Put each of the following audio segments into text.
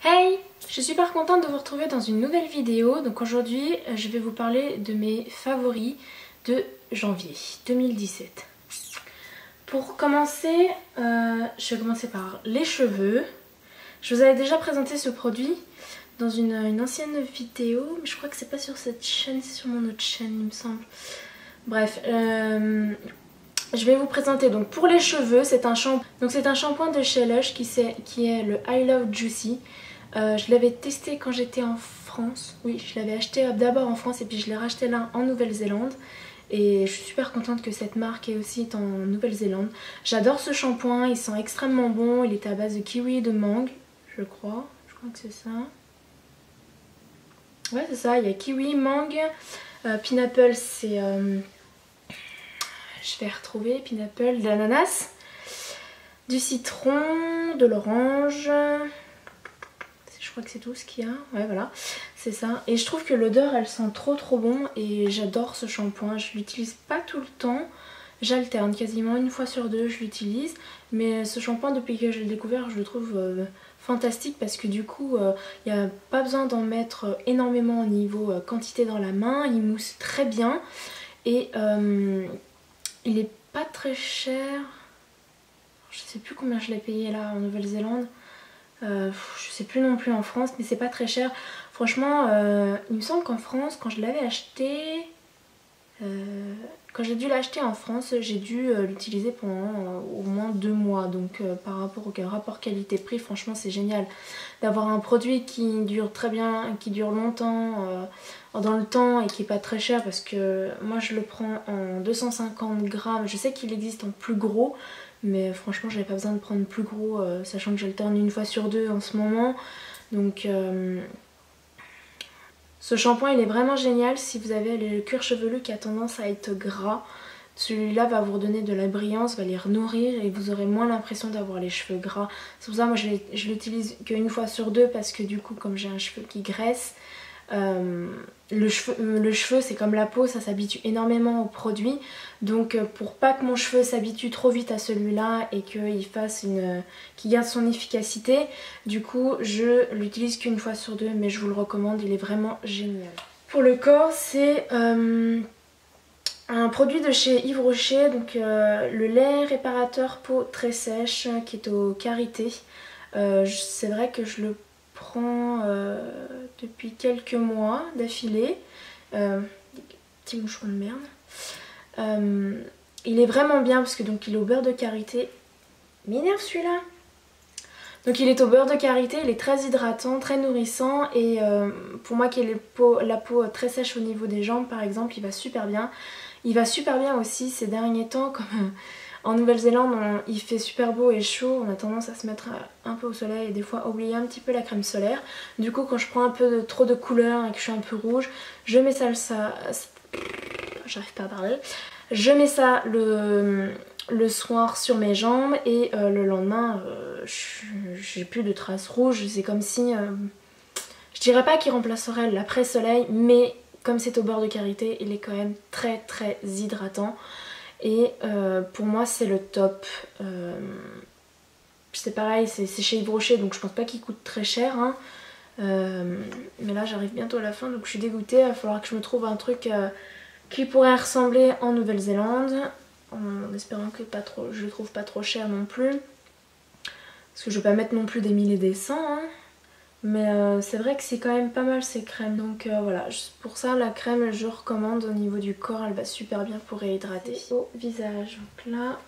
Hey! Je suis super contente de vous retrouver dans une nouvelle vidéo. Donc aujourd'hui, je vais vous parler de mes favoris de janvier 2017. Pour commencer, je vais commencer par les cheveux. Je vous avais déjà présenté ce produit dans une ancienne vidéo, mais je crois que c'est pas sur cette chaîne, c'est sur mon autre chaîne, il me semble. Bref, je vais vous présenter donc pour les cheveux, c'est un shampoing de chez Lush qui est le I Love Juicy. Je l'avais testé quand j'étais en France. Oui, je l'avais acheté d'abord en France et puis je l'ai racheté là en Nouvelle-Zélande. Et je suis super contente que cette marque est aussi en Nouvelle-Zélande. J'adore ce shampoing, il sent extrêmement bon. Il est à base de kiwi et de mangue, je crois. Je crois que c'est ça. Ouais, c'est ça, il y a kiwi, mangue, pineapple, c'est... je vais retrouver pineapple, de l'ananas, du citron, de l'orange... Je crois que c'est tout ce qu'il y a. Ouais, voilà, c'est ça. Et je trouve que l'odeur, elle sent trop bon et j'adore ce shampoing. Je l'utilise pas tout le temps. J'alterne quasiment une fois sur deux, je l'utilise. Mais ce shampoing, depuis que je l'ai découvert, je le trouve fantastique parce que du coup, il n'y a pas besoin d'en mettre énormément au niveau quantité dans la main. Il mousse très bien et il est pas très cher. Je sais plus combien je l'ai payé là en Nouvelle-Zélande. Je sais plus non plus en France, mais c'est pas très cher. Franchement, il me semble qu'en France, quand je l'avais acheté, quand j'ai dû l'acheter en France, j'ai dû l'utiliser pendant au moins 2 mois. Donc par rapport au rapport qualité-prix, franchement c'est génial d'avoir un produit qui dure très bien, qui dure longtemps dans le temps et qui est pas très cher, parce que moi je le prends en 250 grammes. Je sais qu'il existe en plus gros, mais franchement j'avais pas besoin de prendre plus gros, sachant que j'alterne une fois sur deux en ce moment. Donc ce shampoing il est vraiment génial si vous avez le cuir chevelu qui a tendance à être gras. Celui-là va vous redonner de la brillance, va les renourrir et vous aurez moins l'impression d'avoir les cheveux gras. C'est pour ça moi je l'utilise qu'une fois sur deux, parce que du coup comme j'ai un cheveu qui graisse, le cheveu c'est comme la peau, ça s'habitue énormément au produit. Donc pour pas que mon cheveu s'habitue trop vite à celui-là et qu'il garde son efficacité, du coup je l'utilise qu'une fois sur deux, mais je vous le recommande, il est vraiment génial. Pour le corps, c'est un produit de chez Yves Rocher, donc le lait réparateur peau très sèche qui est au karité. C'est vrai que je le prends depuis quelques mois d'affilée. Petit moucheron de merde. Il est vraiment bien parce que donc il est au beurre de karité. M'énerve celui-là. Donc il est au beurre de karité, il est très hydratant, très nourrissant, et pour moi qui ai la peau très sèche au niveau des jambes par exemple, il va super bien. Il va super bien aussi ces derniers temps, comme en Nouvelle-Zélande il fait super beau et chaud, on a tendance à se mettre un peu au soleil et des fois oublier un petit peu la crème solaire. Du coup quand je prends un peu trop de couleur et que je suis un peu rouge, je mets ça j'arrive pas à parler. Je mets ça le soir sur mes jambes et le lendemain j'ai plus de traces rouges. C'est comme si, je dirais pas qu'il remplacerait l'après-soleil, mais comme c'est au beurre de karité, il est quand même très hydratant. Et pour moi c'est le top. C'est pareil, c'est chez Yves Rocher, donc je pense pas qu'il coûte très cher, hein. Mais là j'arrive bientôt à la fin, donc je suis dégoûtée. Il va falloir que je me trouve un truc qui pourrait ressembler en Nouvelle-Zélande, en espérant que je le trouve pas trop cher non plus, parce que je vais pas mettre non plus des 1000 et des 100, hein. Mais c'est vrai que c'est quand même pas mal ces crèmes, donc voilà, pour ça la crème je recommande. Au niveau du corps elle va super bien pour réhydrater. Au visage, donc là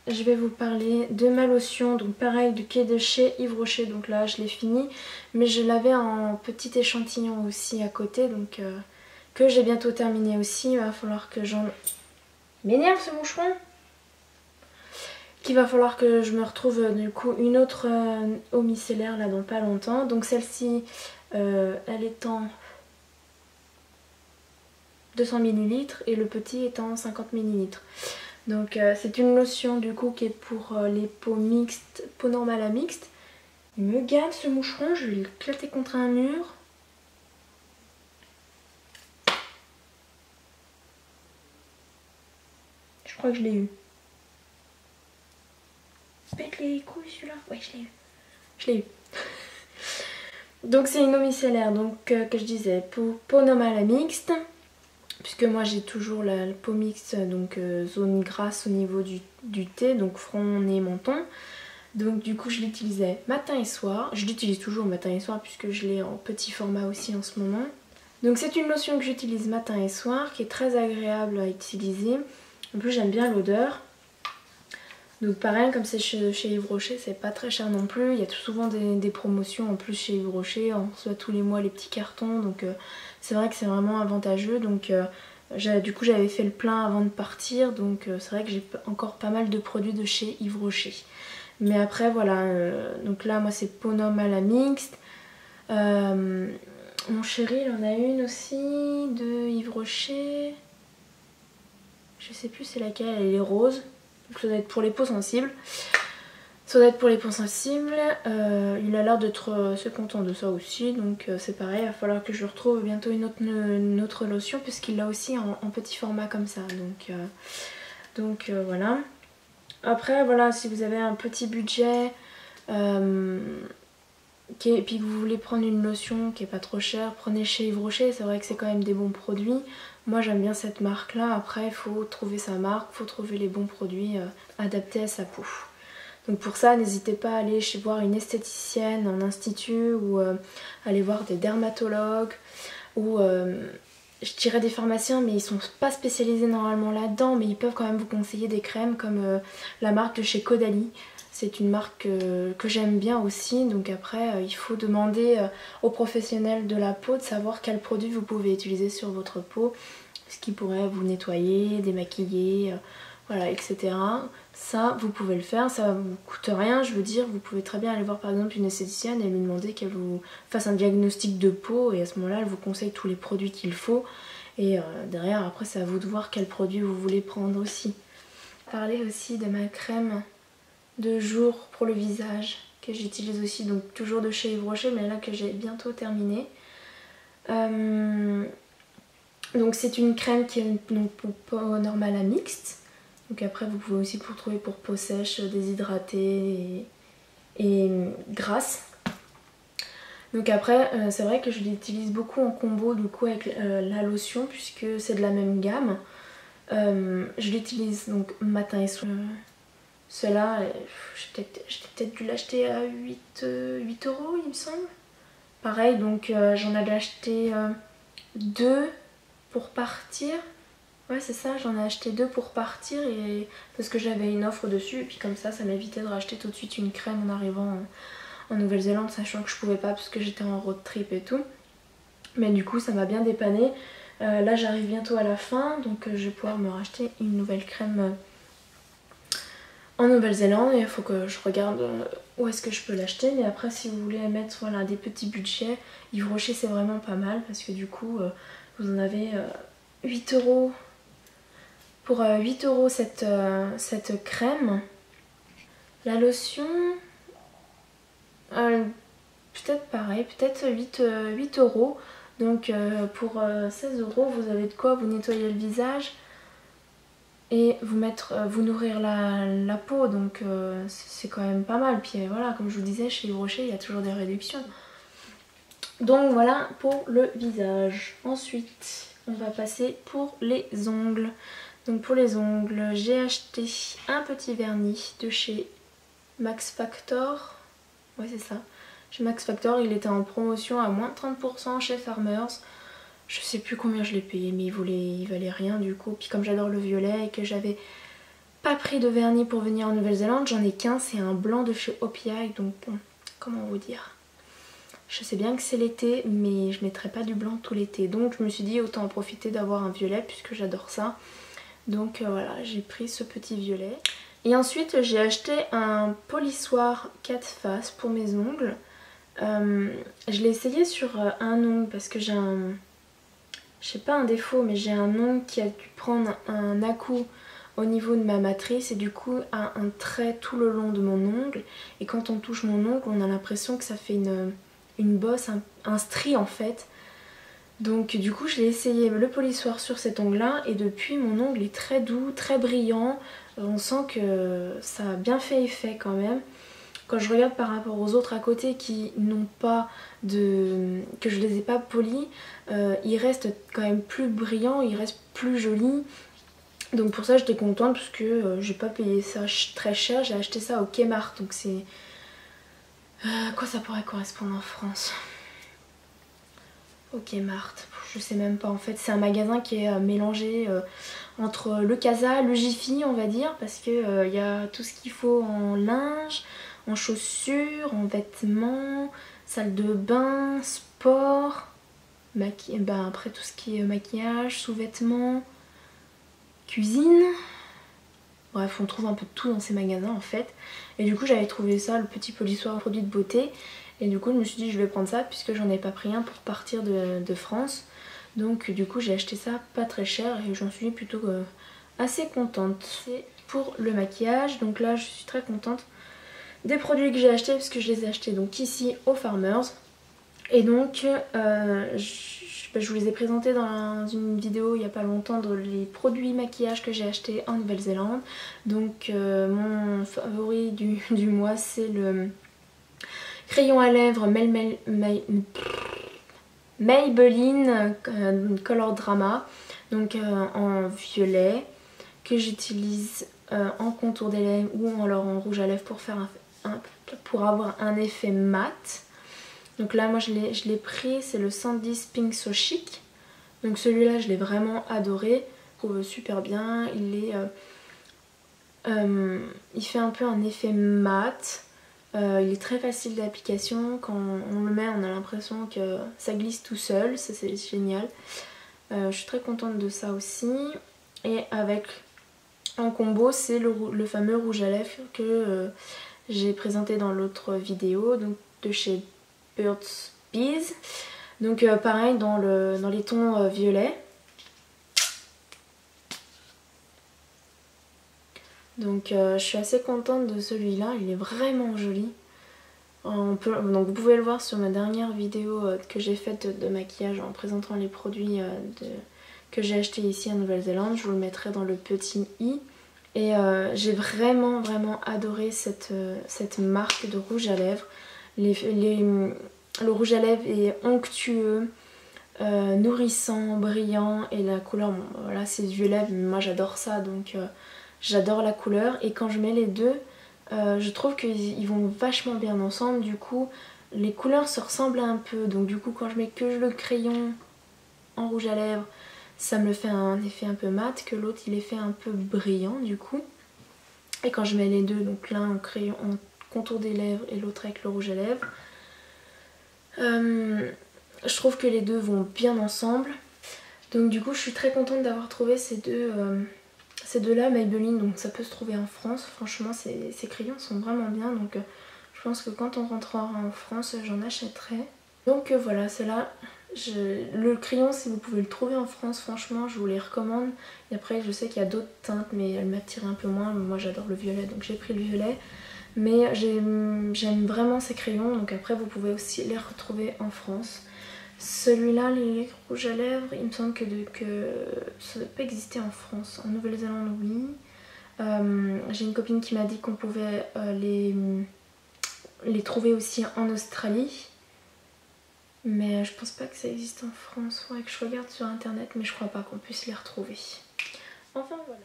je vais vous parler de ma lotion, donc pareil qui est de chez Yves Rocher, donc là je l'ai fini, mais je l'avais en petit échantillon aussi à côté, donc que j'ai bientôt terminé aussi. Il va falloir que j'en... M'énerve ce moucheron! Qu'il va falloir que je me retrouve du coup une autre eau micellaire là dans pas longtemps. Donc celle-ci elle est en 200 ml et le petit est en 50 ml. Donc c'est une lotion du coup qui est pour les peaux mixtes, peau normale à mixte. Il me gave ce moucheron, je vais le clater contre un mur. Je crois que je l'ai eu. Pète les couilles celui-là. Ouais, je l'ai eu. Je l'ai eu. Donc c'est une eau micellaire, donc que je disais, peau normale mixte, puisque moi j'ai toujours la peau mixte, donc zone grasse au niveau du thé, donc front, nez, menton. Donc du coup je l'utilisais matin et soir, je l'utilise toujours matin et soir puisque je l'ai en petit format aussi en ce moment. Donc c'est une lotion que j'utilise matin et soir, qui est très agréable à utiliser. En plus j'aime bien l'odeur. Donc pareil, comme c'est chez Yves Rocher, c'est pas très cher non plus. Il y a souvent des promotions en plus chez Yves Rocher. On reçoit tous les mois les petits cartons. Donc c'est vrai que c'est vraiment avantageux. Donc du coup j'avais fait le plein avant de partir. Donc c'est vrai que j'ai encore pas mal de produits de chez Yves Rocher. Mais après voilà, donc là moi c'est peau normale à mixte. Mon chéri il en a une aussi de Yves Rocher. Je sais plus c'est laquelle, elle est rose. Donc ça doit être pour les peaux sensibles. Il a l'air d'être assez content de ça aussi. Donc c'est pareil, il va falloir que je retrouve bientôt une autre lotion puisqu'il l'a aussi en petit format comme ça. Donc voilà. Après voilà, si vous avez un petit budget et puis que vous voulez prendre une lotion qui est pas trop chère, prenez chez Yves Rocher, c'est vrai que c'est quand même des bons produits. Moi j'aime bien cette marque là, après il faut trouver sa marque, il faut trouver les bons produits adaptés à sa peau. Donc pour ça n'hésitez pas à aller voir une esthéticienne en institut ou aller voir des dermatologues ou je dirais des pharmaciens, mais ils sont pas spécialisés normalement là-dedans, mais ils peuvent quand même vous conseiller des crèmes comme la marque de chez Caudalie. C'est une marque que j'aime bien aussi, donc après il faut demander aux professionnels de la peau de savoir quel produit vous pouvez utiliser sur votre peau, ce qui pourrait vous nettoyer, démaquiller, voilà, etc. Ça vous pouvez le faire, ça vous coûte rien, je veux dire, vous pouvez très bien aller voir par exemple une esthéticienne et lui demander qu'elle vous fasse un diagnostic de peau et à ce moment-là elle vous conseille tous les produits qu'il faut et derrière après c'est à vous de voir quel produit vous voulez prendre aussi. Parler aussi de ma crème de jour pour le visage que j'utilise aussi, donc toujours de chez Yves Rocher mais là que j'ai bientôt terminé. Donc c'est une crème qui est donc pour peau normale à mixte. Donc après vous pouvez aussi vous trouver pour peau sèche, déshydratée et grasse. Donc après c'est vrai que je l'utilise beaucoup en combo du coup avec la lotion puisque c'est de la même gamme. Je l'utilise donc matin et soir. Celle-là, j'ai peut-être dû l'acheter à 8 € il me semble. Pareil, donc j'en avais acheté 2 pour partir. Ouais c'est ça, j'en ai acheté 2 pour partir et parce que j'avais une offre dessus. Et puis comme ça m'évitait de racheter tout de suite une crème en arrivant en Nouvelle-Zélande, sachant que je pouvais pas parce que j'étais en road trip et tout. Mais du coup ça m'a bien dépanné. Là j'arrive bientôt à la fin, donc je vais pouvoir me racheter une nouvelle crème en Nouvelle-Zélande et il faut que je regarde où est-ce que je peux l'acheter. Mais après si vous voulez mettre voilà, des petits budgets, Yves Rocher c'est vraiment pas mal parce que du coup vous en avez 8 €. Pour 8 € cette crème. La lotion, peut-être pareil, peut-être 8 €. Donc pour 16 € vous avez de quoi vous nettoyer le visage et vous nourrir la peau, donc c'est quand même pas mal. Puis voilà, comme je vous disais, chez Yves Rocher il y a toujours des réductions. Donc voilà pour le visage. Ensuite on va passer pour les ongles. Donc pour les ongles j'ai acheté un petit vernis de chez Max Factor. Ouais c'est ça, chez Max Factor, il était en promotion à moins 30% chez Farmers. Je sais plus combien je l'ai payé mais il valait rien du coup. Puis comme j'adore le violet et que j'avais pas pris de vernis pour venir en Nouvelle-Zélande, j'en ai qu'un, c'est un blanc de chez OPI. Donc bon, comment vous dire, je sais bien que c'est l'été mais je mettrai pas du blanc tout l'été. Donc je me suis dit autant en profiter d'avoir un violet puisque j'adore ça. Donc voilà, j'ai pris ce petit violet. Et ensuite j'ai acheté un polissoir 4 faces pour mes ongles. Je l'ai essayé sur un ongle parce que j'ai un... Je sais pas un défaut, mais j'ai un ongle qui a dû prendre un à-coup au niveau de ma matrice et du coup a un trait tout le long de mon ongle. Et quand on touche mon ongle, on a l'impression que ça fait une bosse, un stri en fait. Donc du coup je l'ai essayé le polissoir sur cet ongle là et depuis mon ongle est très doux, très brillant. On sent que ça a bien fait effet quand même. quand je regarde par rapport aux autres à côté qui n'ont pas de... que je les ai pas polis, ils restent quand même plus brillants, ils restent plus jolis. Donc pour ça j'étais contente parce que j'ai pas payé ça très cher, j'ai acheté ça au Kmart, donc c'est... à quoi ça pourrait correspondre en France? Au Kmart, je sais même pas en fait, c'est un magasin qui est mélangé entre le Casa, le Jiffy on va dire, parce que y a tout ce qu'il faut en linge, en chaussures, en vêtements, salle de bain, sport, ben après tout ce qui est maquillage, sous-vêtements, cuisine. Bref, on trouve un peu de tout dans ces magasins en fait. Et du coup j'avais trouvé ça, le petit polissoir produit de beauté. Et du coup je me suis dit je vais prendre ça puisque j'en ai pas pris un pour partir de France. Donc du coup j'ai acheté ça pas très cher et j'en suis plutôt assez contente. C'est pour le maquillage, donc là je suis très contente des produits que j'ai achetés parce que je les ai achetés donc ici au Farmers. Et donc je vous les ai présentés dans une vidéo il n'y a pas longtemps, les produits maquillage que j'ai achetés en Nouvelle-Zélande. Donc mon favori du mois c'est le crayon à lèvres Maybelline Color Drama, donc en violet, que j'utilise en contour des lèvres ou alors en rouge à lèvres pour faire pour avoir un effet mat. Donc là moi je l'ai pris, c'est le 110 Pink So Chic. Donc celui-là je l'ai vraiment adoré, je trouve super bien, il fait un peu un effet mat. Il est très facile d'application, quand on le met on a l'impression que ça glisse tout seul, ça c'est génial. Je suis très contente de ça aussi. Et avec en combo c'est le fameux rouge à lèvres que j'ai présenté dans l'autre vidéo, donc de chez Burt's Bees. Donc pareil dans les tons violets. Donc je suis assez contente de celui-là, il est vraiment joli. Donc vous pouvez le voir sur ma dernière vidéo que j'ai faite de maquillage en présentant les produits que j'ai achetés ici en Nouvelle-Zélande. Je vous le mettrai dans le petit i. Et j'ai vraiment adoré cette marque de rouge à lèvres. Le rouge à lèvres est onctueux, nourrissant, brillant, et la couleur, bon, voilà c'est violet, mais moi j'adore ça, donc j'adore la couleur. Et quand je mets les deux, je trouve qu'ils vont vachement bien ensemble. Du coup les couleurs se ressemblent un peu, donc du coup quand je mets que le crayon en rouge à lèvres, ça me fait un effet un peu mat, que l'autre il est fait un peu brillant du coup. Et quand je mets les deux, donc l'un en crayon en contour des lèvres et l'autre avec le rouge à lèvres, je trouve que les deux vont bien ensemble. Donc du coup je suis très contente d'avoir trouvé ces deux-là Maybelline, donc ça peut se trouver en France. Franchement ces crayons sont vraiment bien, donc je pense que quand on rentrera en France j'en achèterai. Donc voilà, c'est là. Le crayon, si vous pouvez le trouver en France, franchement je vous les recommande. Et après je sais qu'il y a d'autres teintes mais elles m'attirent un peu moins. Moi j'adore le violet donc j'ai pris le violet. Mais j'aime vraiment ces crayons, donc après vous pouvez aussi les retrouver en France. Celui-là, les rouges à lèvres, il me semble que ça peut exister en France. En Nouvelle-Zélande, oui. J'ai une copine qui m'a dit qu'on pouvait les trouver aussi en Australie. Mais je pense pas que ça existe en France. Faudrait que je regarde sur internet, mais je crois pas qu'on puisse les retrouver. Enfin voilà.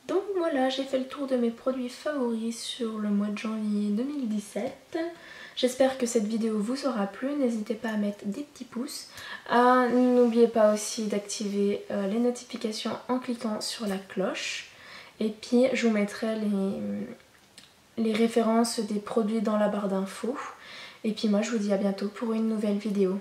Donc voilà, j'ai fait le tour de mes produits favoris sur le mois de janvier 2017. J'espère que cette vidéo vous aura plu. N'hésitez pas à mettre des petits pouces. N'oubliez pas aussi d'activer les notifications en cliquant sur la cloche. Et puis je vous mettrai les références des produits dans la barre d'infos. Et puis moi je vous dis à bientôt pour une nouvelle vidéo.